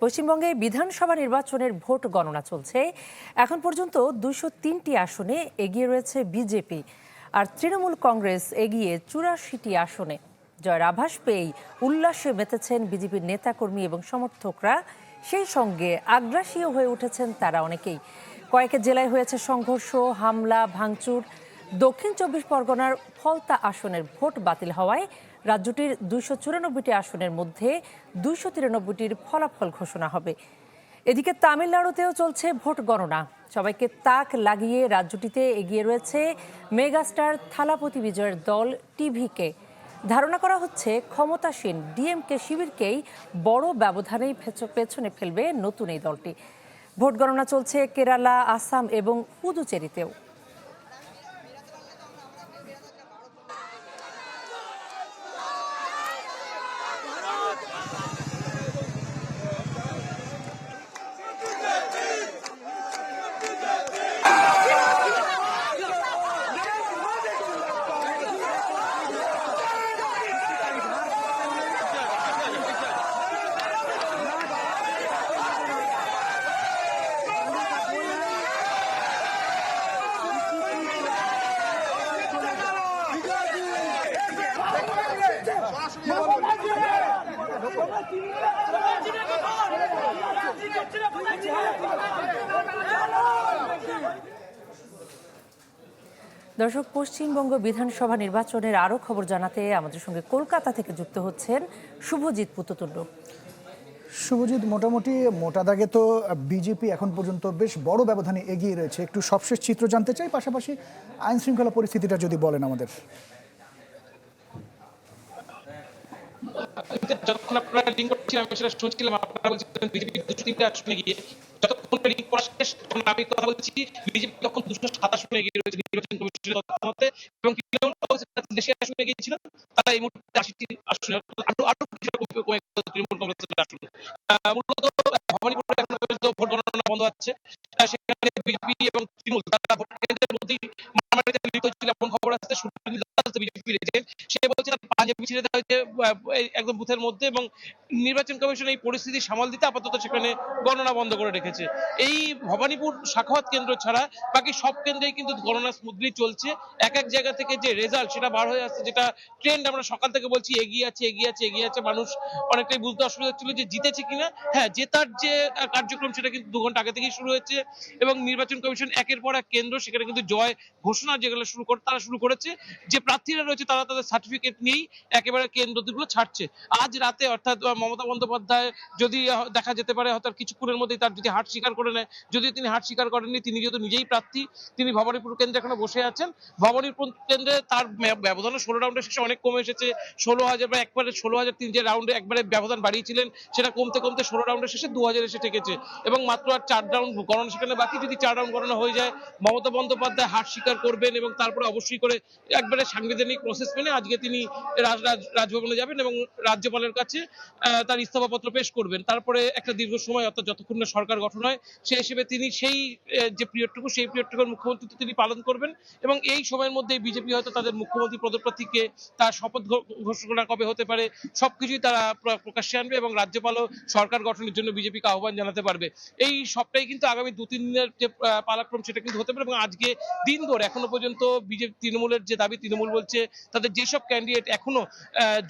পশ্চিমবঙ্গে বিধানসভা নির্বাচনের ভোট গণনা চলছে। এখন পর্যন্ত 203টি আসনে এগিয়ে রয়েছে বিজেপি, আর তৃণমূল কংগ্রেস এগিয়ে 84টি আসনে। জয়ের আভাস পেয়েই উল্লাসে মেতেছেন বিজেপির নেতাকর্মী এবং সমর্থকরা। সেই সঙ্গে আগ্রাসীও হয়ে উঠেছেন তারা অনেকেই। কয়েক জেলায় হয়েছে সংঘর্ষ, হামলা, ভাঙচুর। দক্ষিণ 24 পরগনার ফলতা আসনের ভোট বাতিল হওয়ায় রাজ্যটির 294টি আসনের মধ্যে 293টির ফলাফল ঘোষণা হবে। এদিকে তামিলনাড়ুতেও চলছে ভোট গণনা। সবাইকে তাক লাগিয়ে রাজ্যটিতে এগিয়ে রয়েছে মেগাস্টার থালাপতি বিজয়ের দল টিভিকে। ধারণা করা হচ্ছে ক্ষমতাসীন ডিএমকে শিবিরকেই বড় ব্যবধানেই পেছনে ফেলবে নতুন এই দলটি। ভোট গণনা চলছে কেরালা, আসাম এবং পুদুচেরিতেও। দর্শক, পশ্চিমবঙ্গ বিধানসভা নির্বাচনের আরো খবর জানাতে আমাদের সঙ্গে কলকাতা থেকে যুক্ত হচ্ছেন শুভজিৎ পুততুণ্ড। শুভজিৎ, মোটামুটি মোটা দাগে তো বিজেপি এখন পর্যন্ত বেশ বড় ব্যবধানে এগিয়ে রয়েছে। একটু সবশেষ চিত্র জানতে চাই, পাশাপাশি আইন শৃঙ্খলা পরিস্থিতিটা যদি বলেন আমাদের। যতক্ষণ আপনারা লিঙ্ক করছিলাম আমি সেটা শুনছিলাম, আপনারা বলছিলেন বিজেপি 203টা আসনে গিয়ে, যতক্ষণ লিঙ্ক করা শেষ তখন আমি কথা বলছি বিজেপি তখন 207 আসনে এগিয়ে রয়েছে নির্বাচন কমিশনের তথ্যমতে, এবং তৃণমূল কংগ্রেস দেশে আসনে গিয়েছিল তারা এই মুহূর্তে 80টি আসনে আরো কমে তৃণমূল কংগ্রেসের আসনে। মূলত ভবানীপুরে এখন পর্যন্ত ভোট গণনা বন্ধ আছে, সেখানে বিজেপি এবং তৃণমূল তারা ভোট কেন্দ্রের মধ্যেই মারামারিতে লিপ্ত ছিল এমন খবর আছে। বিজেপির এজেন্ট সে বলছে পাঞ্জাবি ছেড়ে দেওয়া হয়েছে একদম বুথের মধ্যে, এবং নির্বাচন কমিশন এই পরিস্থিতি সামাল দিতে আপাতত সেখানে গণনা বন্ধ করে রেখেছে। এই ভবানীপুর সাখাওয়াত কেন্দ্র ছাড়া বাকি সব কেন্দ্রেই কিন্তু গণনা স্মুথলি চলছে। এক এক জায়গা থেকে যে রেজাল্ট সেটা বার হয়ে আসছে, যেটা ট্রেন্ড আমরা সকাল থেকে বলছি এগিয়ে আছে এগিয়ে আছে এগিয়ে আছে, মানুষ অনেকটাই বুঝতে অসুবিধা হচ্ছিল যে জিতেছে কিনা। হ্যাঁ, জেতার যে কার্যক্রম সেটা কিন্তু 2 ঘন্টা আগে থেকেই শুরু হয়েছে, এবং নির্বাচন কমিশন একের পর এক কেন্দ্র সেখানে কিন্তু জয় ঘোষণা যেগুলো তারা শুরু করেছে। যে প্রার্থীরা রয়েছে তারা তাদের সার্টিফিকেট নিয়েই একেবারে কেন্দ্রগুলো ছাড়ছে। আজ রাতে অর্থাৎ মমতা বন্দ্যোপাধ্যায় যদি দেখা যেতে পারে হয়তো কিছুক্ষণের মধ্যেই তার যদি হার স্বীকার করে নেয়, যদিও তিনি হার স্বীকার করেননি, তিনি যেহেতু নিজেই প্রার্থী, তিনি ভবানীপুর কেন্দ্রে এখনো বসে আছেন। ভবানীপুর কেন্দ্রে তার ব্যবধান 16 রাউন্ডের শেষে অনেক কমে এসেছে। 16,000 বা একবারে 16,000 তিনি যে রাউন্ডে একবারে ব্যবধান বাড়িয়েছিলেন সেটা কমতে কমতে 16 রাউন্ডের শেষে 2,000 এসে ঠেকেছে, এবং মাত্র আর 4 রাউন্ড গণনা সেখানে বাকি। যদি 4 রাউন্ড গণনা হয়ে যায় মমতা বন্দ্যোপাধ্যায় হার স্বীকার করবেন, এবং তারপরে অবশ্যই করে একবারে সাংবিধানিক প্রসেস মেনে আজকে তিনি রাজভবনে যাবেন এবং রাজ্যপালের কাছে তার ইস্তফাপত্র পেশ করবেন। তারপরে একটা দীর্ঘ সময় অর্থাৎ যতক্ষণ না সরকার গঠন হয় সেই হিসেবে তিনি সেই যে পিরিয়ডটুকুর মুখ্যমন্ত্রী তিনি পালন করবেন, এবং এই সময়ের মধ্যে বিজেপি হয়তো তাদের মুখ্যমন্ত্রী পদপ্রার্থীকে তার শপথ ঘোষণা কবে হতে পারে সবকিছুই তারা প্রকাশ্যে আনবে, এবং রাজ্যপালও সরকার গঠনের জন্য বিজেপিকে আহ্বান জানাতে পারবে। এই সবটাই কিন্তু আগামী 2-3 দিনের যে পালাক্রম সেটা কিন্তু হতে পারে, এবং আজকে দিনভর এখনো পর্যন্ত বিজেপি তৃণমূলের যে দাবি, তৃণমূল বলছে তাদের যেসব ক্যান্ডিডেট এখনো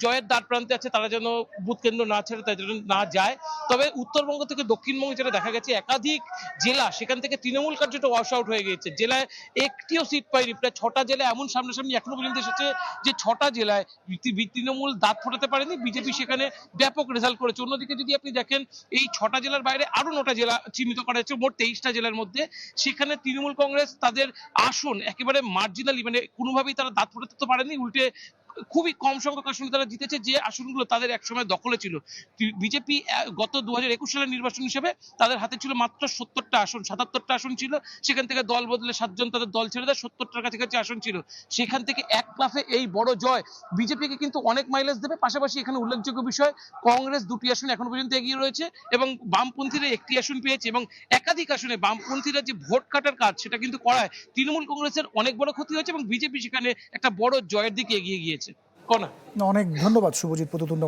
জয়ের দ্বার প্রান্তে আছে তারা যেন বুথ কেন্দ্র না ছেড়ে তাদের জন্য না যায়। তবে উত্তরবঙ্গ থেকে দক্ষিণবঙ্গে যেটা দেখা গেছে একাধিক জেলা সেখান থেকে তৃণমূল কার্যত ওয়াশ আউট হয়ে গিয়েছে। জেলায় একটিও সিট পায়নি। প্রায় 6টা জেলা এমন সামনাসামনি এখনো পর্যন্ত এসেছে যে 6টা জেলায় তৃণমূল দাঁত ফোটাতে পারেনি, বিজেপি সেখানে ব্যাপক রেজাল্ট করেছে। অন্যদিকে যদি আপনি দেখেন এই 6টা জেলার বাইরে আরো 9টা জেলা চিহ্নিত করা হয়েছে, মোট 23টা জেলার মধ্যে। সেখানে তৃণমূল কংগ্রেস তাদের আসন একেবারে মার্জিনালি, মানে কোনোভাবেই তারা দাঁত ফোটাতে তো পারেনি, উল্টে খুবই কম সংখ্যক আসনে তারা জিতেছে যে আসনগুলো তাদের একসময় দখলে ছিল। বিজেপি গত 2021 সালের নির্বাচন হিসেবে তাদের হাতে ছিল মাত্র 70টা আসন, 77টা আসন ছিল। সেখান থেকে দল বদলে 7 জন তাদের দল ছেড়ে দেয়, 70টার কাছাকাছি আসন ছিল। সেখান থেকে এক লাফে এই বড় জয় বিজেপিকে কিন্তু অনেক মাইলেজ দেবে। পাশাপাশি এখানে উল্লেখযোগ্য বিষয়, কংগ্রেস 2টি আসন এখনো পর্যন্ত এগিয়ে রয়েছে, এবং বামপন্থীরা 1টি আসন পেয়েছে, এবং একাধিক আসনে বামপন্থীরা যে ভোট কাটার কাজ সেটা কিন্তু করায় তৃণমূল কংগ্রেসের অনেক বড় ক্ষতি হয়েছে, এবং বিজেপি সেখানে একটা বড় জয়ের দিকে এগিয়ে গিয়েছে। অনেক ধন্যবাদ শুভজিৎ পুততুণ্ড।